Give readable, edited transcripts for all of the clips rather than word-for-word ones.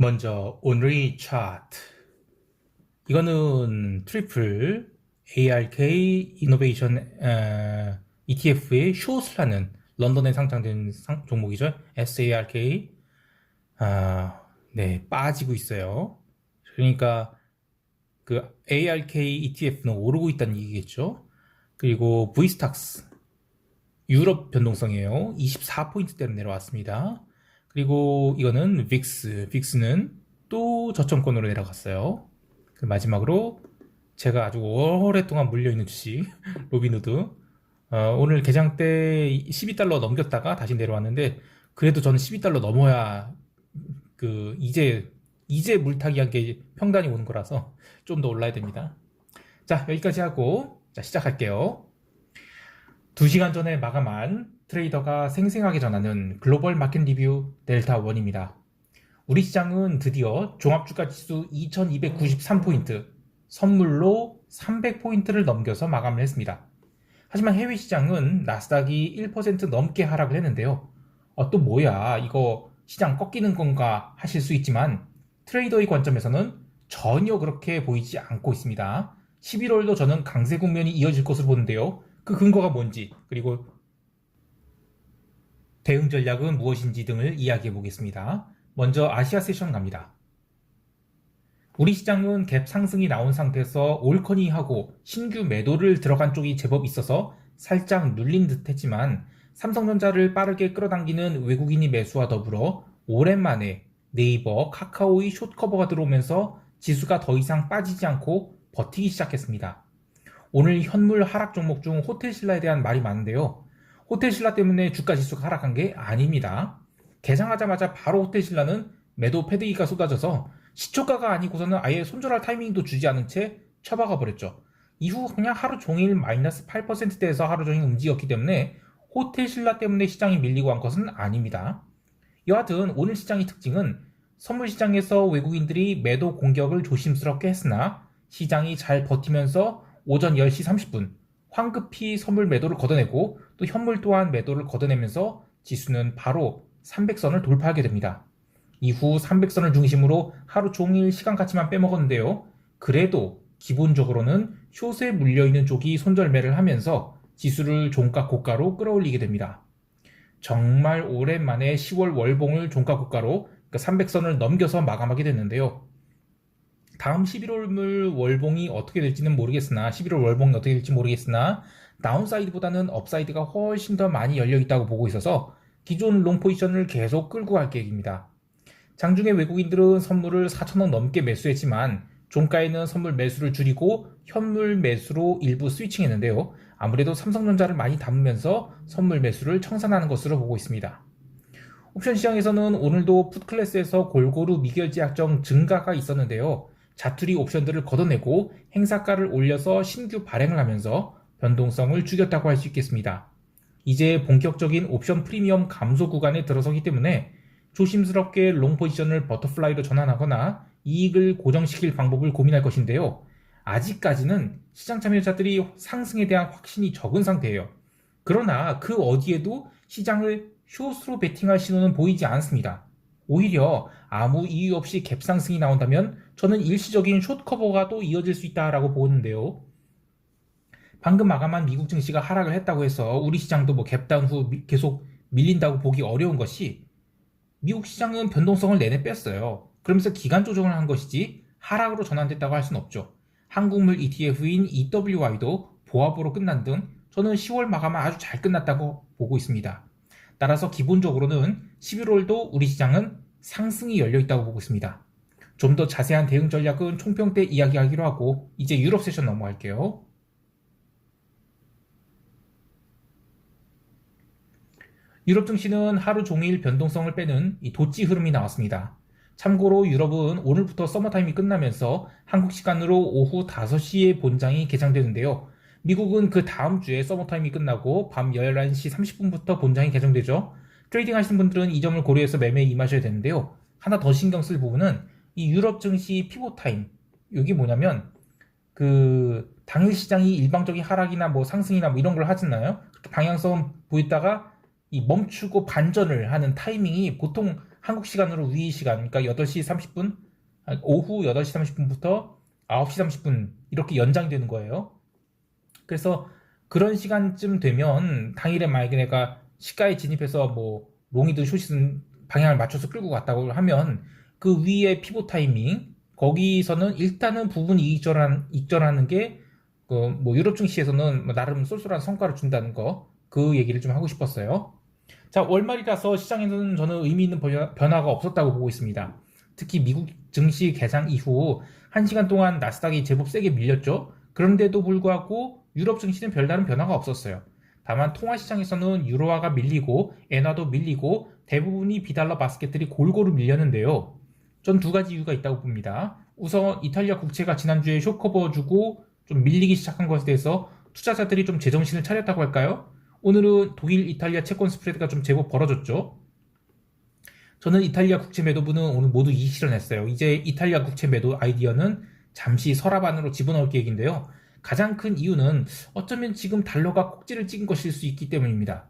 먼저 오늘의 차트. 이거는 트리플 ARK 이노베이션 ETF의 숏이라는 런던에 상장된 종목이죠. SARK. 네, 빠지고 있어요. 그러니까 그 ARK ETF는 오르고 있다는 얘기겠죠. 그리고 V스탁스 유럽 변동성이에요. 24포인트대로 내려왔습니다. 그리고 이거는 빅스는 또 저점권으로 내려갔어요. 마지막으로 제가 아주 오랫동안 물려있는 주식 로빈후드, 오늘 개장 때 12달러 넘겼다가 다시 내려왔는데, 그래도 저는 12달러 넘어야 이제 물타기 한 게 평단이 오는 거라서 좀 더 올라야 됩니다. 자, 여기까지 하고 자, 시작할게요. 2시간 전에 마감한 트레이더가 생생하게 전하는 글로벌 마켓 리뷰 델타 원입니다. 우리 시장은 드디어 종합주가지수 2293포인트, 선물로 300포인트를 넘겨서 마감을 했습니다. 하지만 해외 시장은 나스닥이 1% 넘게 하락을 했는데요. 또 뭐야, 이거 시장 꺾이는 건가 하실 수 있지만 트레이더의 관점에서는 전혀 그렇게 보이지 않고 있습니다. 11월도 저는 강세 국면이 이어질 것으로 보는데요. 그 근거가 뭔지, 그리고 대응 전략은 무엇인지 등을 이야기해 보겠습니다. 먼저 아시아 세션 갑니다. 우리 시장은 갭 상승이 나온 상태에서 올커니하고 신규 매도를 들어간 쪽이 제법 있어서 살짝 눌린 듯 했지만, 삼성전자를 빠르게 끌어당기는 외국인이 매수와 더불어 오랜만에 네이버, 카카오의 숏커버가 들어오면서 지수가 더 이상 빠지지 않고 버티기 시작했습니다. 오늘 현물 하락 종목 중 호텔신라에 대한 말이 많은데요. 호텔신라 때문에 주가 지수가 하락한 게 아닙니다. 개장하자마자 바로 호텔신라는 매도 패드기가 쏟아져서 시초가가 아니고서는 아예 손절할 타이밍도 주지 않은 채 쳐박아 버렸죠. 이후 그냥 하루 종일 마이너스 8%대에서 하루 종일 움직였기 때문에 호텔신라 때문에 시장이 밀리고 한 것은 아닙니다. 여하튼 오늘 시장의 특징은 선물시장에서 외국인들이 매도 공격을 조심스럽게 했으나 시장이 잘 버티면서 오전 10시 30분 황급히 선물 매도를 걷어내고 또 현물 또한 매도를 걷어내면서 지수는 바로 300선을 돌파하게 됩니다. 이후 300선을 중심으로 하루 종일 시간 가치만 빼먹었는데요. 그래도 기본적으로는 숏에 물려있는 쪽이 손절매를 하면서 지수를 종가 고가로 끌어올리게 됩니다. 정말 오랜만에 10월 월봉을 종가 고가로 300선을 넘겨서 마감하게 됐는데요. 다음 11월 월봉이 어떻게 될지는 모르겠으나 11월 월봉이 어떻게 될지 모르겠으나 다운사이드보다는 업사이드가 훨씬 더 많이 열려있다고 보고 있어서 기존 롱 포지션을 계속 끌고 갈 계획입니다. 장중에 외국인들은 선물을 4,000원 넘게 매수했지만 종가에는 선물 매수를 줄이고 현물 매수로 일부 스위칭했는데요. 아무래도 삼성전자를 많이 담으면서 선물 매수를 청산하는 것으로 보고 있습니다. 옵션 시장에서는 오늘도 풋클래스에서 골고루 미결제 약정 증가가 있었는데요. 자투리 옵션들을 걷어내고 행사가를 올려서 신규 발행을 하면서 변동성을 죽였다고 할 수 있겠습니다. 이제 본격적인 옵션 프리미엄 감소 구간에 들어서기 때문에 조심스럽게 롱 포지션을 버터플라이로 전환하거나 이익을 고정시킬 방법을 고민할 것인데요. 아직까지는 시장 참여자들이 상승에 대한 확신이 적은 상태예요. 그러나 그 어디에도 시장을 숏으로 베팅할 신호는 보이지 않습니다. 오히려 아무 이유 없이 갭 상승이 나온다면 저는 일시적인 숏 커버가 또 이어질 수 있다라고 보는데요. 방금 마감한 미국 증시가 하락을 했다고 해서 우리 시장도 갭다운 후 계속 밀린다고 보기 어려운 것이, 미국 시장은 변동성을 내내 뺐어요. 그러면서 기간 조정을 한 것이지 하락으로 전환됐다고 할 수는 없죠. 한국물 ETF인 EWY도 보합으로 끝난 등 저는 10월 마감은 아주 잘 끝났다고 보고 있습니다. 따라서 기본적으로는 11월도 우리 시장은 상승이 열려있다고 보고 있습니다. 좀 더 자세한 대응 전략은 총평 때 이야기하기로 하고 이제 유럽 세션 넘어갈게요. 유럽 증시는 하루 종일 변동성을 빼는 이 도치 흐름이 나왔습니다. 참고로 유럽은 오늘부터 서머타임이 끝나면서 한국 시간으로 오후 5시에 본장이 개장되는데요. 미국은 그 다음 주에 서머타임이 끝나고 밤 11시 30분부터 본장이 개장되죠. 트레이딩 하시는 분들은 이 점을 고려해서 매매에 임하셔야 되는데요. 하나 더 신경 쓸 부분은 이 유럽 증시 피봇 타임. 이게 뭐냐면 당일 시장이 일방적인 하락이나 상승이나 이런 걸 하잖아요. 방향성 보였다가 이 멈추고 반전을 하는 타이밍이 보통 한국 시간으로 위의 시간, 그러니까 8시 30분, 오후 8시 30분부터 9시 30분 이렇게 연장되는 거예요. 그래서 그런 시간쯤 되면 당일에 만약에 내가 시가에 진입해서 뭐 롱이든 숏이든 방향을 맞춰서 끌고 갔다고 하면 그 위에 피봇 타이밍 거기서는 일단은 부분 익절하는 게 그 뭐 유럽 증시에서는 뭐 나름 쏠쏠한 성과를 준다는 거 그 얘기를 좀 하고 싶었어요. 자, 월말이라서 시장에는 저는 의미 있는 변화가 없었다고 보고 있습니다. 특히 미국 증시 개장 이후 1시간 동안 나스닥이 제법 세게 밀렸죠. 그런데도 불구하고 유럽 증시는 별다른 변화가 없었어요. 다만 통화 시장에서는 유로화가 밀리고 엔화도 밀리고 대부분이 비달러 바스켓들이 골고루 밀렸는데요. 전 두 가지 이유가 있다고 봅니다. 우선 이탈리아 국채가 지난주에 숏커버 주고 좀 밀리기 시작한 것에 대해서 투자자들이 좀 제정신을 차렸다고 할까요? 오늘은 독일, 이탈리아 채권 스프레드가 좀 제법 벌어졌죠. 저는 이탈리아 국채 매도분은 오늘 모두 실현했어요. 이제 이탈리아 국채 매도 아이디어는 잠시 서랍 안으로 집어넣을 계획인데요. 가장 큰 이유는 어쩌면 지금 달러가 꼭지를 찍은 것일 수 있기 때문입니다.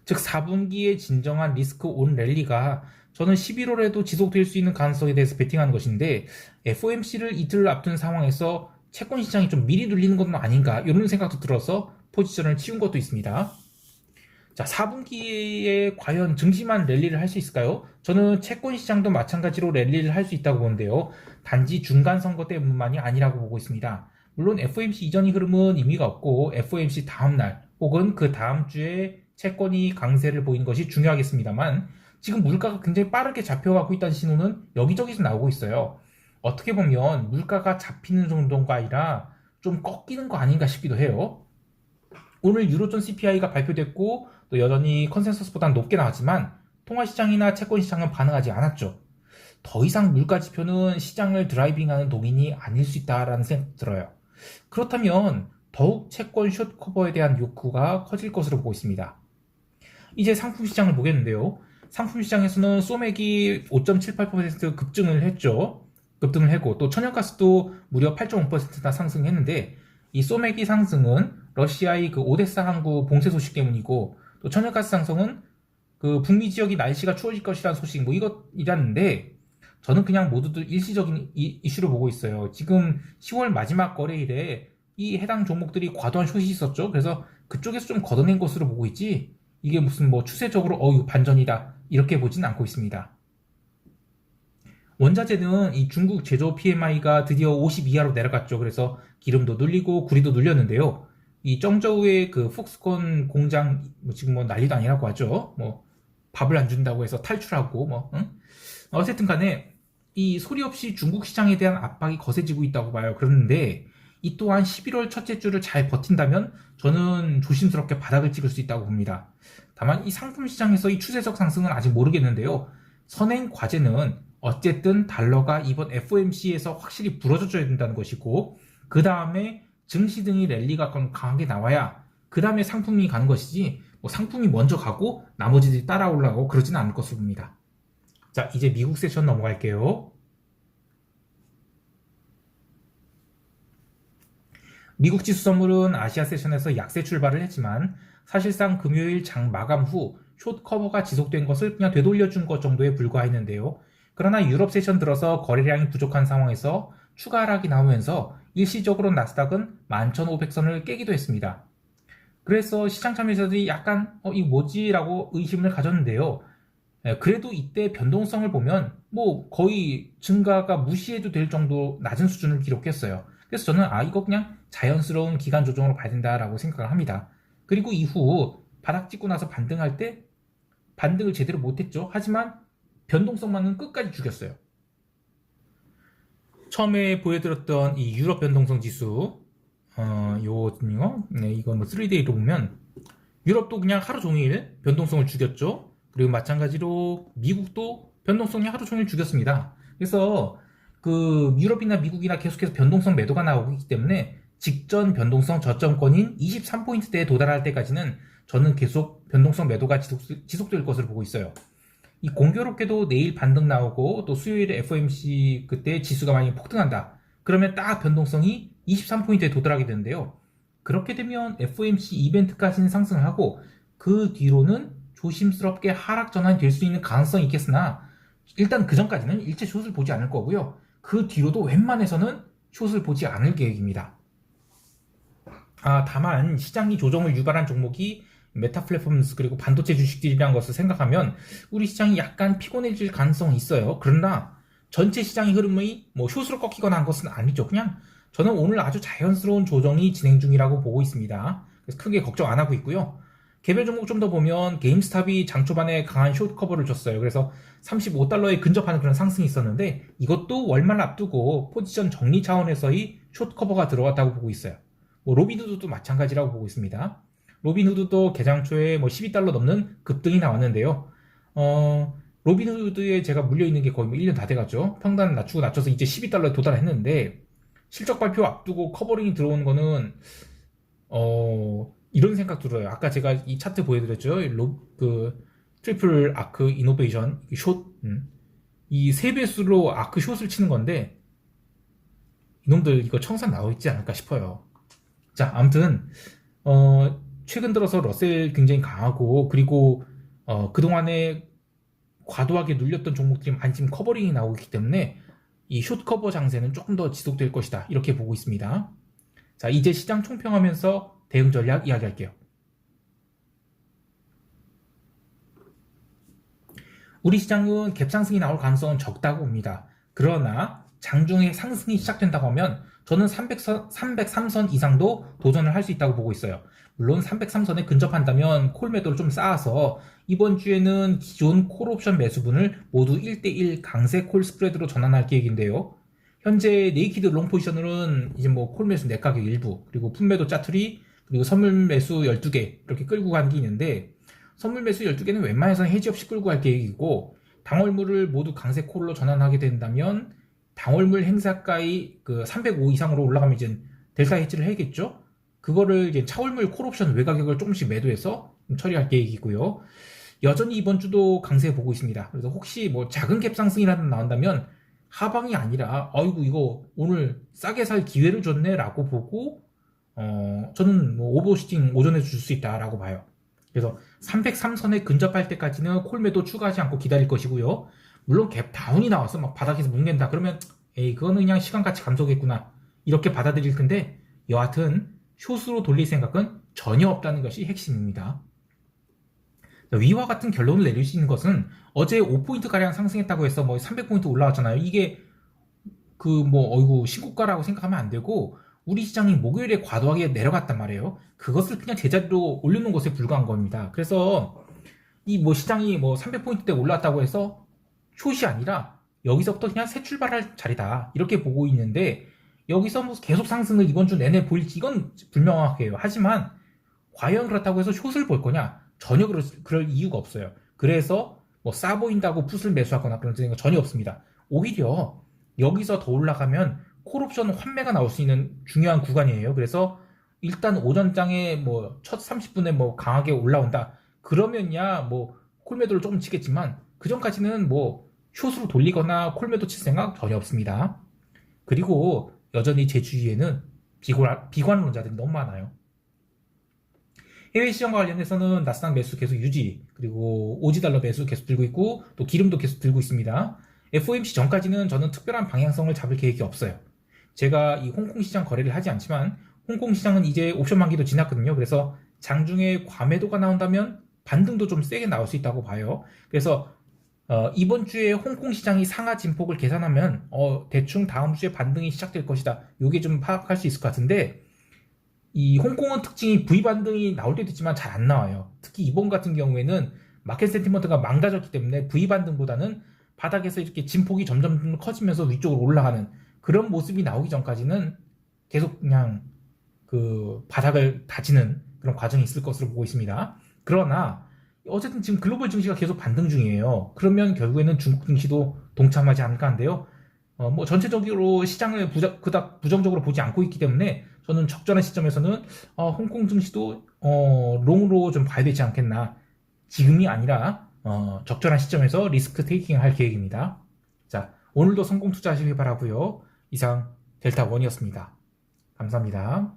즉 4분기의 진정한 리스크 온 랠리가 저는 11월에도 지속될 수 있는 가능성에 대해서 베팅하는 것인데 FOMC를 이틀 앞둔 상황에서 채권 시장이 좀 미리 눌리는 건 아닌가 이런 생각도 들어서 포지션을 치운 것도 있습니다. 자, 4분기에 과연 증시만 랠리를 할 수 있을까요? 저는 채권 시장도 마찬가지로 랠리를 할 수 있다고 보는데요. 단지 중간 선거 때문만이 아니라고 보고 있습니다. 물론 FOMC 이전의 흐름은 의미가 없고 FOMC 다음날 혹은 그 다음 주에 채권이 강세를 보이는 것이 중요하겠습니다만 지금 물가가 굉장히 빠르게 잡혀가고 있다는 신호는 여기저기서 나오고 있어요. 어떻게 보면 물가가 잡히는 정도가 아니라 좀 꺾이는 거 아닌가 싶기도 해요. 오늘 유로존 CPI가 발표됐고 또 여전히 컨센서스보다 높게 나왔지만 통화시장이나 채권시장은 반응하지 않았죠. 더 이상 물가 지표는 시장을 드라이빙하는 동인이 아닐 수 있다라는 생각이 들어요. 그렇다면 더욱 채권 숏 커버에 대한 욕구가 커질 것으로 보고 있습니다. 이제 상품시장을 보겠는데요. 상품시장에서는 소맥이 5.78% 급등을 했죠. 급등을 하고 또 천연가스도 무려 8.5%나 상승했는데 이 소맥이 상승은 러시아의 그 오데사 항구 봉쇄 소식 때문이고 또 천연가스 상승은 그 북미 지역이 날씨가 추워질 것이라는 소식 뭐 이것이라는데 저는 그냥 모두들 일시적인 이슈로 보고 있어요. 지금 10월 마지막 거래일에 이 해당 종목들이 과도한 숏이 있었죠. 그래서 그쪽에서 좀 걷어낸 것으로 보고 있지 이게 무슨 뭐 추세적으로 이거 반전이다 이렇게 보지는 않고 있습니다. 원자재는 이 중국 제조 PMI가 드디어 50 이하로 내려갔죠. 그래서 기름도 눌리고 구리도 눌렸는데요. 이 정저우의 그 폭스콘 공장 지금 뭐 난리도 아니라고 하죠. 뭐 밥을 안 준다고 해서 탈출하고 뭐 어쨌든 간에 이 소리 없이 중국 시장에 대한 압박이 거세지고 있다고 봐요. 그런데 이 또한 11월 첫째 주를 잘 버틴다면 저는 조심스럽게 바닥을 찍을 수 있다고 봅니다. 다만 이 상품 시장에서 이 추세적 상승은 아직 모르겠는데요. 선행 과제는 어쨌든 달러가 이번 FOMC에서 확실히 부러져줘야 된다는 것이고 그 다음에 증시 등의 랠리가 강하게 나와야 그 다음에 상품이 가는 것이지 뭐 상품이 먼저 가고 나머지들이 따라 올라가고 그러지는 않을 것으로 봅니다. 자, 이제 미국 세션 넘어갈게요. 미국 지수 선물은 아시아 세션에서 약세 출발을 했지만 사실상 금요일 장 마감 후 숏 커버가 지속된 것을 그냥 되돌려준 것 정도에 불과했는데요. 그러나 유럽 세션 들어서 거래량이 부족한 상황에서 추가 하락이 나오면서 일시적으로 나스닥은 11,500선을 깨기도 했습니다. 그래서 시장 참여자들이 약간 이거 뭐지? 라고 의심을 가졌는데요. 그래도 이때 변동성을 보면 뭐 거의 증가가 무시해도 될 정도 낮은 수준을 기록했어요. 그래서 저는 이거 그냥 자연스러운 기간 조정으로 봐야 된다라고 생각을 합니다. 그리고 이후 바닥 찍고 나서 반등할 때 반등을 제대로 못했죠. 하지만 변동성만은 끝까지 죽였어요. 처음에 보여드렸던 이 유럽 변동성 지수 요거든요. 네, 이건 뭐 3데이로 보면 유럽도 그냥 하루 종일 변동성을 죽였죠. 그리고 마찬가지로 미국도 변동성이 하루 종일 죽였습니다. 그래서 그 유럽이나 미국이나 계속해서 변동성 매도가 나오고 있기 때문에 직전 변동성 저점권인 23포인트대에 도달할 때까지는 저는 계속 변동성 매도가 지속될 것으로 보고 있어요. 이 공교롭게도 내일 반등 나오고 또 수요일에 FOMC 그때 지수가 많이 폭등한다. 그러면 딱 변동성이 23포인트에 도달하게 되는데요. 그렇게 되면 FOMC 이벤트까지는 상승하고 그 뒤로는 조심스럽게 하락 전환이 될 수 있는 가능성이 있겠으나 일단 그 전까지는 일체 숏을 보지 않을 거고요. 그 뒤로도 웬만해서는 숏을 보지 않을 계획입니다. 다만 시장이 조정을 유발한 종목이 메타 플랫폼스 그리고 반도체 주식들이라는 것을 생각하면 우리 시장이 약간 피곤해질 가능성은 있어요. 그러나 전체 시장의 흐름이 뭐 숏으로 꺾이거나 한 것은 아니죠. 그냥 저는 오늘 아주 자연스러운 조정이 진행 중이라고 보고 있습니다. 그래서 크게 걱정 안 하고 있고요. 개별 종목 좀 더 보면 게임스탑이 장 초반에 강한 숏 커버를 줬어요. 그래서 35달러에 근접하는 그런 상승이 있었는데 이것도 월말 앞두고 포지션 정리 차원에서의 숏 커버가 들어왔다고 보고 있어요. 뭐 로빈후드도 마찬가지라고 보고 있습니다. 로빈후드도 개장 초에 뭐 12달러 넘는 급등이 나왔는데요. 로빈후드에 제가 물려있는 게 거의 뭐 1년 다 돼갔죠. 평단 낮추고 낮춰서 이제 12달러에 도달했는데 실적 발표 앞두고 커버링이 들어온 거는 이런 생각 들어요. 아까 제가 이 차트 보여드렸죠. 트리플 아크 이노베이션 숏, 이 세 배수로 아크 숏을 치는 건데 이놈들 이거 청산 나오있지 않을까 싶어요. 자, 아무튼 최근 들어서 러셀 굉장히 강하고 그리고 그동안에 과도하게 눌렸던 종목들이 많이 지금 커버링이 나오고 있기 때문에 이 숏 커버 장세는 조금 더 지속될 것이다 이렇게 보고 있습니다. 자, 이제 시장 총평하면서 대응 전략 이야기할게요. 우리 시장은 갭 상승이 나올 가능성은 적다고 봅니다. 그러나 장중에 상승이 시작된다고 하면 저는 303선 이상도 도전을 할 수 있다고 보고 있어요. 물론 303선에 근접한다면 콜 매도를 좀 쌓아서 이번 주에는 기존 콜 옵션 매수분을 모두 1대1 강세 콜 스프레드로 전환할 계획인데요. 현재 네이키드 롱 포지션으로는 이제 뭐 콜 매수 내가격 일부, 그리고 풋 매도 짜투리, 그리고 선물 매수 12개 이렇게 끌고 가는 게 있는데 선물 매수 12개는 웬만해서는 해지 없이 끌고 갈 계획이고 당월물을 모두 강세 콜로 전환하게 된다면 당월물 행사가의 그 305 이상으로 올라가면 이제 델타 해지를 해야겠죠. 그거를 이제 차월물 콜옵션 외가격을 조금씩 매도해서 처리할 계획이고요. 여전히 이번 주도 강세 보고 있습니다. 그래서 혹시 뭐 작은 갭 상승이라도 나온다면 하방이 아니라 아이고 이거 오늘 싸게 살 기회를 줬네 라고 보고 저는 뭐 오버슈팅 오전에 줄 수 있다 라고 봐요. 그래서 303선에 근접할 때까지는 콜 매도 추가하지 않고 기다릴 것이고요. 물론 갭 다운이 나와서 막 바닥에서 뭉갠다 그러면 에이 그거는 그냥 시간같이 감소겠구나 이렇게 받아들일 텐데 여하튼 숏으로 돌릴 생각은 전혀 없다는 것이 핵심입니다. 위와 같은 결론을 내릴 수 있는 것은 어제 5포인트가량 상승했다고 해서 뭐 300포인트 올라왔잖아요. 이게 그 뭐 어이구 신고가라고 생각하면 안 되고 우리 시장이 목요일에 과도하게 내려갔단 말이에요. 그것을 그냥 제자리로 올려놓은 것에 불과한 겁니다. 그래서 이 뭐 시장이 뭐 300포인트대 올랐다고 해서 숏이 아니라 여기서부터 그냥 새 출발할 자리다 이렇게 보고 있는데 여기서 뭐 계속 상승을 이번 주 내내 보일지 이건 불명확해요. 하지만 과연 그렇다고 해서 숏을 볼 거냐? 전혀 그럴 이유가 없어요. 그래서 뭐 싸 보인다고 풋을 매수하거나 그런 생각 전혀 없습니다. 오히려 여기서 더 올라가면 콜옵션 환매가 나올 수 있는 중요한 구간이에요. 그래서 일단 오전장에 뭐 첫 30분에 뭐 강하게 올라온다. 그러면야 뭐 콜매도를 조금 치겠지만 그 전까지는 뭐 숏으로 돌리거나 콜매도 칠 생각 전혀 없습니다. 그리고 여전히 제 주위에는 비관론자들이 너무 많아요. 해외 시장과 관련해서는 나스닥 매수 계속 유지, 그리고 오지달러 매수 계속 들고 있고 또 기름도 계속 들고 있습니다. FOMC 전까지는 저는 특별한 방향성을 잡을 계획이 없어요. 제가 이 홍콩 시장 거래를 하지 않지만 홍콩 시장은 이제 옵션 만기도 지났거든요. 그래서 장중에 과매도가 나온다면 반등도 좀 세게 나올 수 있다고 봐요. 그래서 이번 주에 홍콩 시장이 상하 진폭을 계산하면 대충 다음 주에 반등이 시작될 것이다. 요게 좀 파악할 수 있을 것 같은데 이 홍콩은 특징이 V 반등이 나올 때도 있지만 잘 안 나와요. 특히 이번 같은 경우에는 마켓 센티먼트가 망가졌기 때문에 V 반등보다는 바닥에서 이렇게 진폭이 점점 커지면서 위쪽으로 올라가는 그런 모습이 나오기 전까지는 계속 그냥 그 바닥을 다지는 그런 과정이 있을 것으로 보고 있습니다. 그러나 어쨌든 지금 글로벌 증시가 계속 반등 중이에요. 그러면 결국에는 중국 증시도 동참하지 않을까 하는데요. 뭐 전체적으로 시장을 그닥 부정적으로 보지 않고 있기 때문에 저는 적절한 시점에서는 홍콩 증시도 롱으로 좀 봐야 되지 않겠나. 지금이 아니라 적절한 시점에서 리스크 테이킹을 할 계획입니다. 자, 오늘도 성공 투자하시길 바라고요. 이상 델타원이었습니다. 감사합니다.